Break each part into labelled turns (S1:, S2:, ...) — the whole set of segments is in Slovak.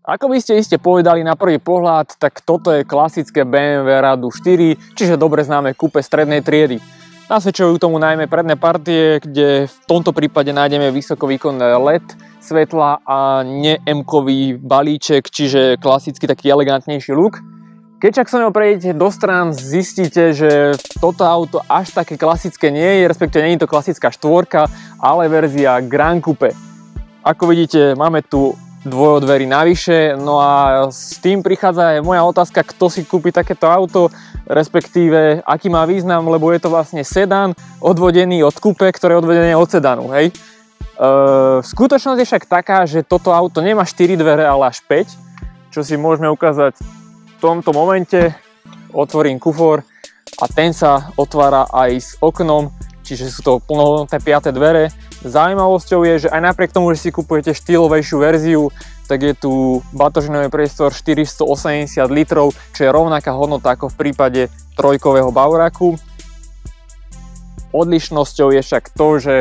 S1: Ako by ste iste povedali na prvý pohľad, tak toto je klasické BMW Radu 4, čiže dobre známe kúpe strednej triedy. Nasvedčujú tomu najmä predné partie, kde v tomto prípade nájdeme vysokovýkonné LED svetla a ne-M-kový balíček, čiže klasicky taký elegantnejší look. Keď však sa ňou prejdete do strán, zistíte, že toto auto až také klasické nie je, respektíve nie je to klasická štvorka, ale verzia Grand Coupe. Ako vidíte, máme tu dvojodvery navyše, no a s tým prichádza aj moja otázka, kto si kúpi takéto auto, respektíve aký má význam, lebo je to vlastne sedán odvodený od coupe, ktoré je odvodené od sedanu, hej. Skutočnosť je však taká, že toto auto nemá 4 dvere, ale až 5, čo si môžeme ukázať v tomto momente. Otvorím kufor a ten sa otvára aj s oknom, čiže sú to plnohodnotné 5. dvere. Zaujímavosťou je, že aj napriek tomu, že si kupujete štýlovejšiu verziu, tak je tu batožinový priestor 480 litrov, čo je rovnaká hodnota ako v prípade trojkového Bauraku. Odlišnosťou je však to, že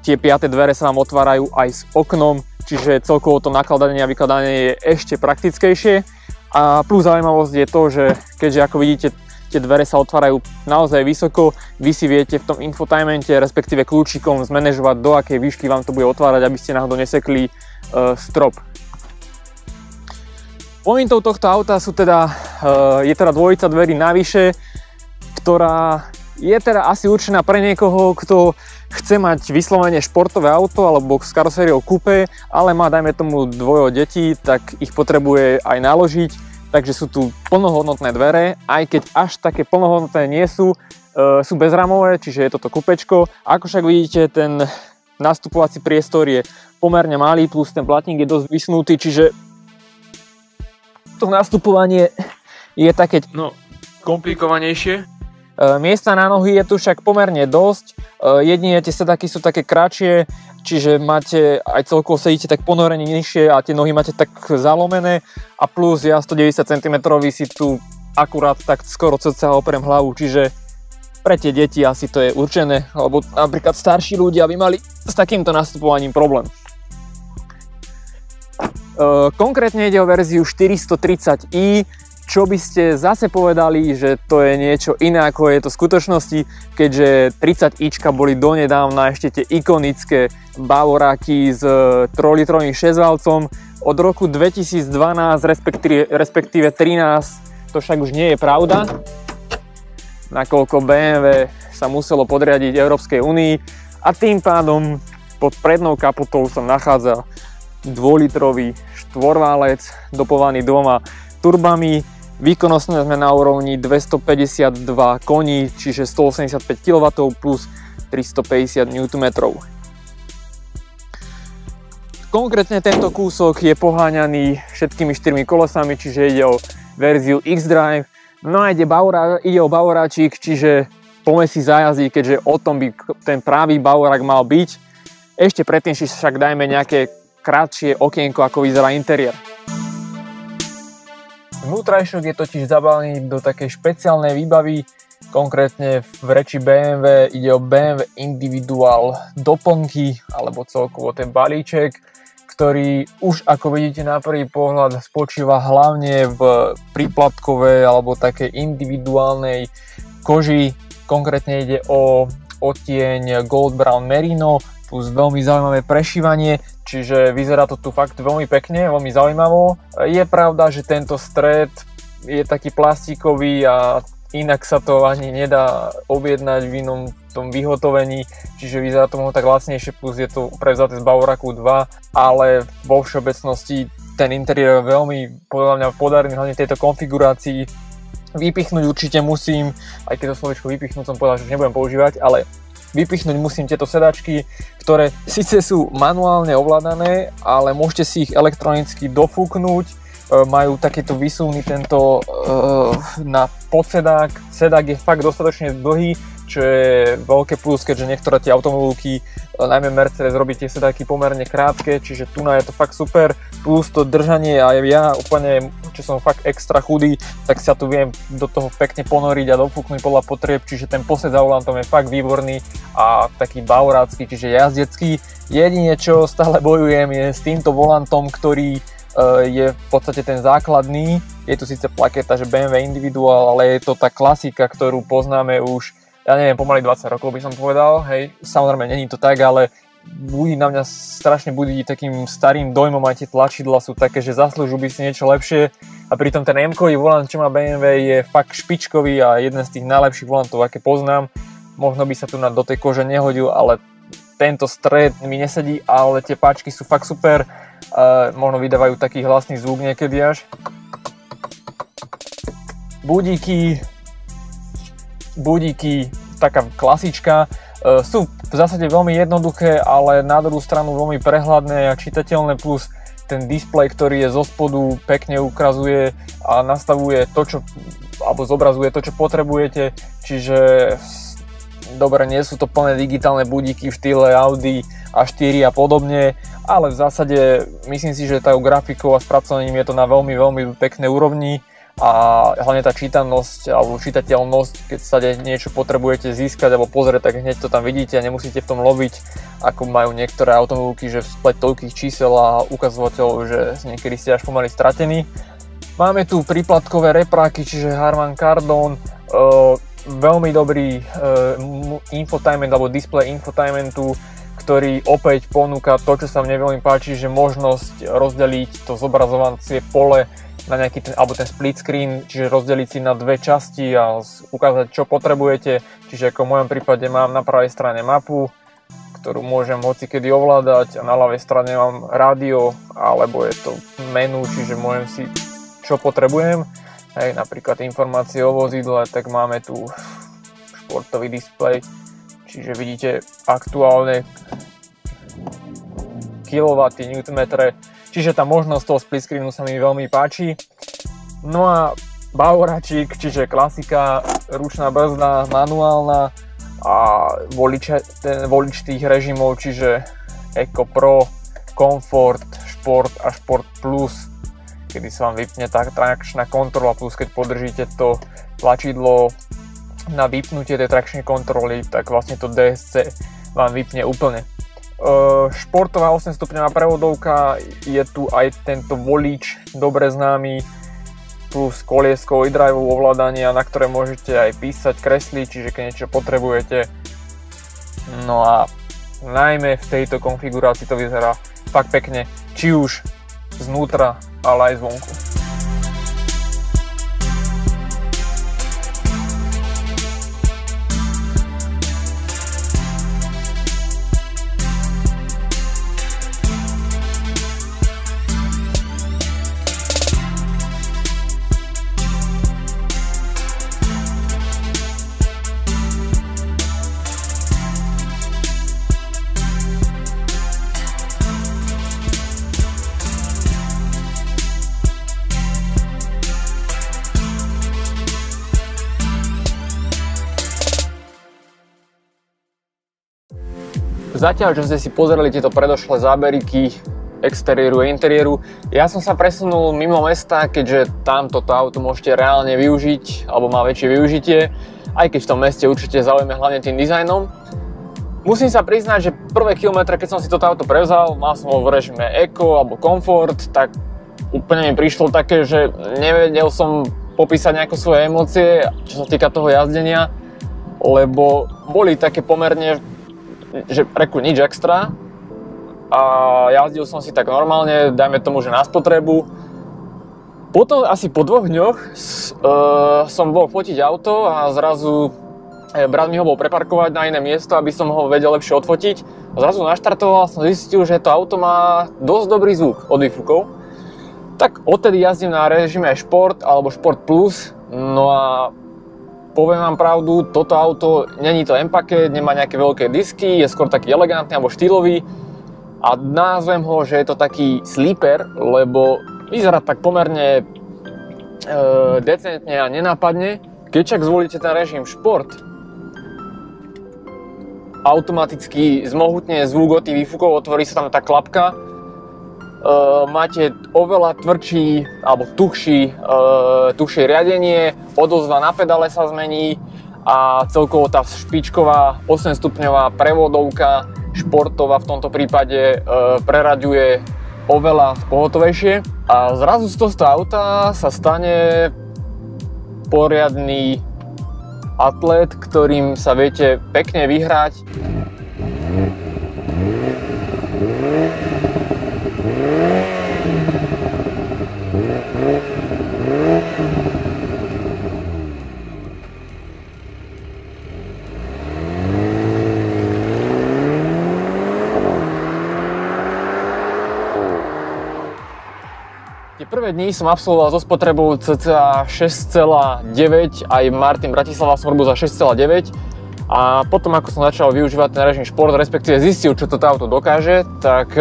S1: tie 5. dvere sa vám otvárajú aj s oknom, čiže celkovo to nakladanie a vykladanie je ešte praktickejšie. A plus zaujímavosť je to, že keďže ako vidíte, tie dvere sa otvárajú naozaj vysoko, vy si viete v tom infotainmente, respektíve kľúčikom zmanéžovať, do akej výšky vám to bude otvárať, aby ste náhodou nesekli strop. Pointou tohto auta sú je teda dvojica dverí navyše, ktorá je teda asi určená pre niekoho, kto chce mať vyslovene športové auto alebo s karosériou coupe, ale má dajme tomu dvojo detí, tak ich potrebuje aj naložiť. Takže sú tu plnohodnotné dvere, aj keď až také plnohodnotné nie sú, sú bezramové, čiže je toto kupečko. Ako však vidíte, ten nastupovací priestor je pomerne malý, plus ten platník je dosť vysnutý, čiže to nastupovanie je také komplikovanejšie. Miesta na nohy je tu však pomerne dosť, jedine tie sedaky sú také kratšie, čiže máte aj celkovo sedíte tak ponorene nižšie a tie nohy máte tak zalomené a plus ja 190 cm si tu akurát tak skoro cca oprem hlavu, čiže pre tie deti asi to je určené, alebo napríklad starší ľudia by mali s takýmto nastupovaním problém. Konkrétne ide o verziu 430i, čo by ste zase povedali, že to je niečo iné ako je to v skutočnosti, keďže 30ička boli donedávna ešte tie ikonické Bavoráky s 3-litrovým 6-valcom. Od roku 2012, respektíve 13, to však už nie je pravda, nakoľko BMW sa muselo podriadiť Európskej únii a tým pádom pod prednou kapotou sa nachádza 2-litrový štvorválec dopovaný 2 turbami. Výkonnostne sme na úrovni 252 koní, čiže 185 kW plus 350 Nm. Konkrétne tento kúsok je poháňaný všetkými 4 kolesami, čiže ide o verziu X-Drive. No a ide o Bavoráčik, čiže poďme si zajazdiť, keďže o tom by ten pravý Bavorák mal byť. Ešte predtým si však dajme nejaké kratšie okienko, ako vyzerá interiér. Vnútrajšok je totiž zabalený do takej špeciálnej výbavy, konkrétne v reči BMW ide o BMW Individual doplnky, alebo celkovo ten balíček, ktorý už ako vidíte na prvý pohľad spočíva hlavne v príplatkovej alebo takej individuálnej koži. Konkrétne ide o odtieň Gold Brown Merino plus veľmi zaujímavé prešívanie, čiže vyzerá to tu fakt veľmi pekne, veľmi zaujímavo. Je pravda, že tento stred je taký plastíkový a inak sa to ani nedá objednať v inom tom vyhotovení, čiže vyzerá to tak lacnejšie, plus je to prevzaté z Bavoraku 2, ale vo všeobecnosti ten interiér je veľmi podľa mňa podarený, hlavne tejto konfigurácii. Vypichnúť určite musím, aj keď to slovičko vypichnúť som povedal, že už nebudem používať, ale vypichnúť musím tieto sedačky, ktoré síce sú manuálne ovládané, ale môžete si ich elektronicky dofúknuť. Majú takéto vysuvný tento na podsedák. Sedák je fakt dostatočne dlhý, čo je veľké plus, keďže niektoré tie automobilky, najmä Mercedes, robí tie sedačky pomerne krátke, čiže tu je to fakt super, plus to držanie a ja úplne, čo som fakt extra chudý, tak sa tu viem do toho pekne ponoriť a dofúknuť podľa potrieb, čiže ten posed za volantom je fakt výborný a taký baurácky, čiže jazdecký. Jedine čo stále bojujem je s týmto volantom, ktorý je v podstate ten základný. Je tu síce plaketa, že BMW Individual, ale je to tá klasika, ktorú poznáme už, ja neviem, pomaly 20 rokov by som povedal, hej, samozrejme není to tak, ale budí na mňa strašne budí takým starým dojmom, aj tie tlačidla sú také, že zaslúžu by si niečo lepšie a pritom ten M-kový volant, čo má BMW, je fakt špičkový a jeden z tých najlepších volantov, aké poznám. Možno by sa tu do tej kože nehodil, ale tento stred mi nesedí, ale tie páčky sú fakt super. Možno vydávajú taký hlasný zvuk niekedy až. Budíky, taká klasička, sú v zásade veľmi jednoduché, ale na druhú stranu veľmi prehľadné a čitateľné, plus ten displej, ktorý je zo spodu, pekne ukazuje a nastavuje to, čo, alebo zobrazuje to, čo potrebujete, čiže dobre, nie sú to plné digitálne budíky v štýle Audi A4 a podobne, ale v zásade myslím si, že tá grafikou a spracovaním je to na veľmi, veľmi peknej úrovni a hlavne tá čítanosť alebo čitateľnosť, keď sa niečo potrebujete získať alebo pozrieť, tak hneď to tam vidíte a nemusíte v tom loviť, ako majú niektoré automobilky, že spleť toľkých čísel a ukazovateľov, že niekedy ste až pomaly stratení. Máme tu príplatkové repráky, čiže Harman Kardon, veľmi dobrý infotainment alebo display infotainmentu, ktorý opäť ponúka to, čo sa mne veľmi páči, že možnosť rozdeliť to zobrazovacie pole na nejaký alebo ten split screen, čiže rozdeliť si na dve časti a ukázať, čo potrebujete. Čiže ako v mojom prípade mám na pravej strane mapu, ktorú môžem hocikedy ovládať a na ľavej strane mám rádio, alebo je to menu, čiže môžem si čo potrebujem. Hej, napríklad informácie o vozidle, tak máme tu športový displej, čiže vidíte aktuálne kilowaty, newtonmetre, čiže tá možnosť toho split screenu sa mi veľmi páči. No a bauráčik, čiže klasika, ručná brzda, manuálna a ten volič tých režimov, čiže Eco Pro, Comfort, Šport a Šport Plus, kedy sa vám vypne tá trakčná kontrola, plus keď podržíte to tlačidlo na vypnutie tej trakčnej kontroly, tak vlastne to DSC vám vypne úplne. Športová 8 stupňová prevodovka, je tu aj tento volič, dobre známy, plus koliesko e-drive ovládania, na ktoré môžete aj písať, kresliť, čiže keď niečo potrebujete. No a najmä v tejto konfigurácii to vyzerá fakt pekne, či už znútra, ale aj zvonku. Zatiaľ, čo ste si pozerali tieto predošlé záberiky exteriéru a interiéru, ja som sa presunul mimo mesta, keďže tam toto auto môžete reálne využiť, alebo má väčšie využitie, aj keď v tom meste určite zaujíme hlavne tým dizajnom. Musím sa priznať, že prvé kilometre, keď som si toto auto prevzal, mal som ho v režime Eco alebo Comfort, tak úplne mi prišlo také, že nevedel som popísať nejaké svoje emócie, čo sa týka toho jazdenia, lebo boli také pomerne, že reku nič extra a jazdil som si tak normálne, dajme tomu, že na spotrebu. Potom asi po 2 dňoch som bol fotiť auto a zrazu brat mi ho bol preparkovať na iné miesto, aby som ho vedel lepšie odfotiť. A zrazu naštartoval a som zistil, že to auto má dosť dobrý zvuk od výfukov. Tak odtedy jazdím na režime Šport alebo Šport Plus. No a poviem vám pravdu, toto auto není to M-paket, nemá nejaké veľké disky, je skôr taký elegantný alebo štýlový a nazvem ho, že je to taký sleeper, lebo vyzerá tak pomerne decentne a nenápadne. Keď však zvolíte ten režim Šport, automaticky zmohutne zvuk od tých výfukov, otvorí sa tam tá klapka. Máte oveľa tvrdší alebo tuhšie riadenie, odozva na pedále sa zmení a celkovo tá špičková 8-stupňová prevodovka športová v tomto prípade preraďuje oveľa pohotovejšie a zrazu z tohto auta sa stane poriadny atlet, ktorým sa viete pekne vyhrať. Tie prvé dni som absolvoval so spotrebou cca 6,9, aj Martin Bratislava som robil za 6,9 a potom ako som začal využívať ten režim šport, respektíve zistil, čo toto auto dokáže, tak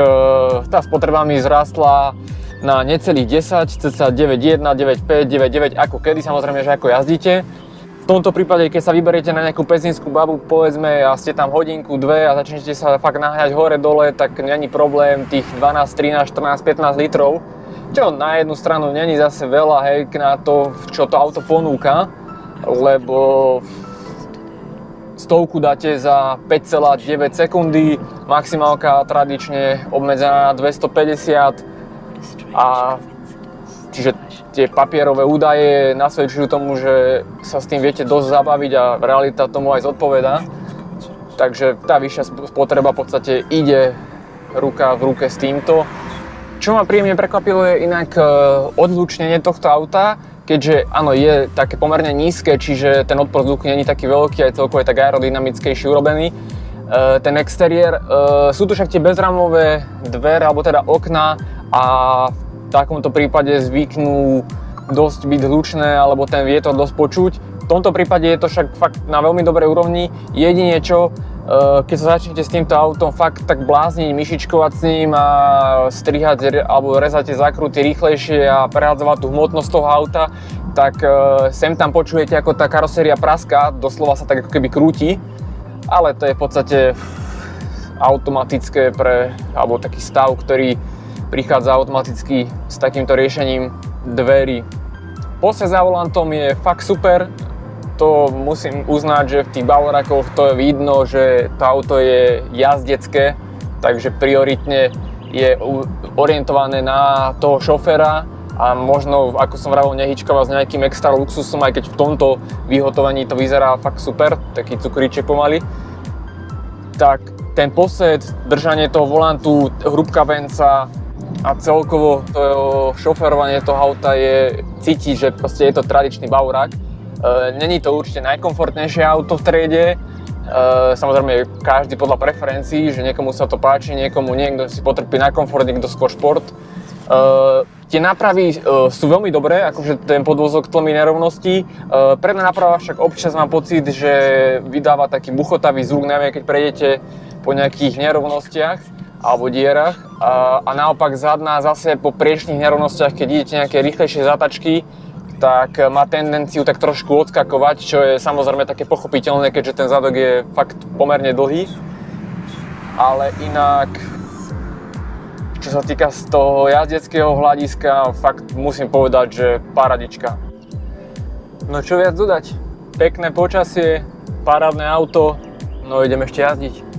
S1: tá spotreba mi zrástla na necelých 10, cca 9,1, 9,5, 9,9 ako kedy, samozrejme, že ako jazdíte. V tomto prípade, keď sa vyberiete na nejakú pezinskú babu, povedzme, a ste tam hodinku, dve a začnete sa fakt naháňať hore dole, tak není problém tých 12, 13, 14, 15 litrov. Čo na jednu stranu není zase veľa, hej, na to, čo to auto ponúka, lebo stovku dáte za 5,9 sekundy, maximálka tradične obmedzená na 250 a čiže tie papierové údaje nasvedčujú tomu, že sa s tým viete dosť zabaviť a realita tomu aj zodpovedá. Takže tá vyššia spotreba v podstate ide ruka v ruke s týmto. Čo ma príjemne prekvapilo je inak odhlučnenie tohto auta, keďže áno, je také pomerne nízke, čiže ten odpor vzduchu nie je taký veľký, aj celkovo je tak aerodynamickejšie urobený. Ten exteriér, sú tu však tie bezramové dvere, alebo teda okná a v takomto prípade zvyknú dosť byť hlučné, alebo ten vietor dosť počuť. V tomto prípade je to však fakt na veľmi dobrej úrovni. Jedine čo, keď sa začnete s týmto autom fakt tak blázniť, myšičkovať s ním a strihať alebo rezať tie zákruty rýchlejšie a prehádzovať tú hmotnosť toho auta, tak sem tam počujete, ako tá karoséria praská, doslova sa tak ako keby krúti, ale to je v podstate automatické alebo taký stav, ktorý prichádza automaticky s takýmto riešením dverí. Posed za volantom je fakt super. To musím uznať, že v tých Bavorakoch to je vidno, že to auto je jazdecké, takže prioritne je orientované na toho šoféra a možno, ako som vravel, nehyčkáva s nejakým extra luxusom, aj keď v tomto vyhotovení to vyzerá fakt super, taký cukríček pomaly. Tak ten posed, držanie toho volantu, hrúbka venca a celkovo to šoférovanie toho auta je cítiť, že proste je to tradičný Bavorak. Není to určite najkomfortnejšie auto v triede, samozrejme každý podľa preferencií, že niekomu sa to páči, niekomu nie, kto si potrpí na komfort, niekto skôr šport. Tie nápravy sú veľmi dobré, akože ten podvozok tlmí nerovnosti. Predná náprava však občas mám pocit, že vydáva taký buchotavý zvuk, najmä keď prejdete po nejakých nerovnostiach alebo dierach. A naopak zadná zase po priečných nerovnostiach, keď idete nejaké rýchlejšie zatačky, tak má tendenciu tak trošku odskakovať, čo je samozrejme také pochopiteľné, keďže ten zadok je fakt pomerne dlhý. Ale inak, čo sa týka z toho jazdeckého hľadiska, fakt musím povedať, že paradička. No čo viac dodať? Pekné počasie, parádne auto, no idem ešte jazdiť.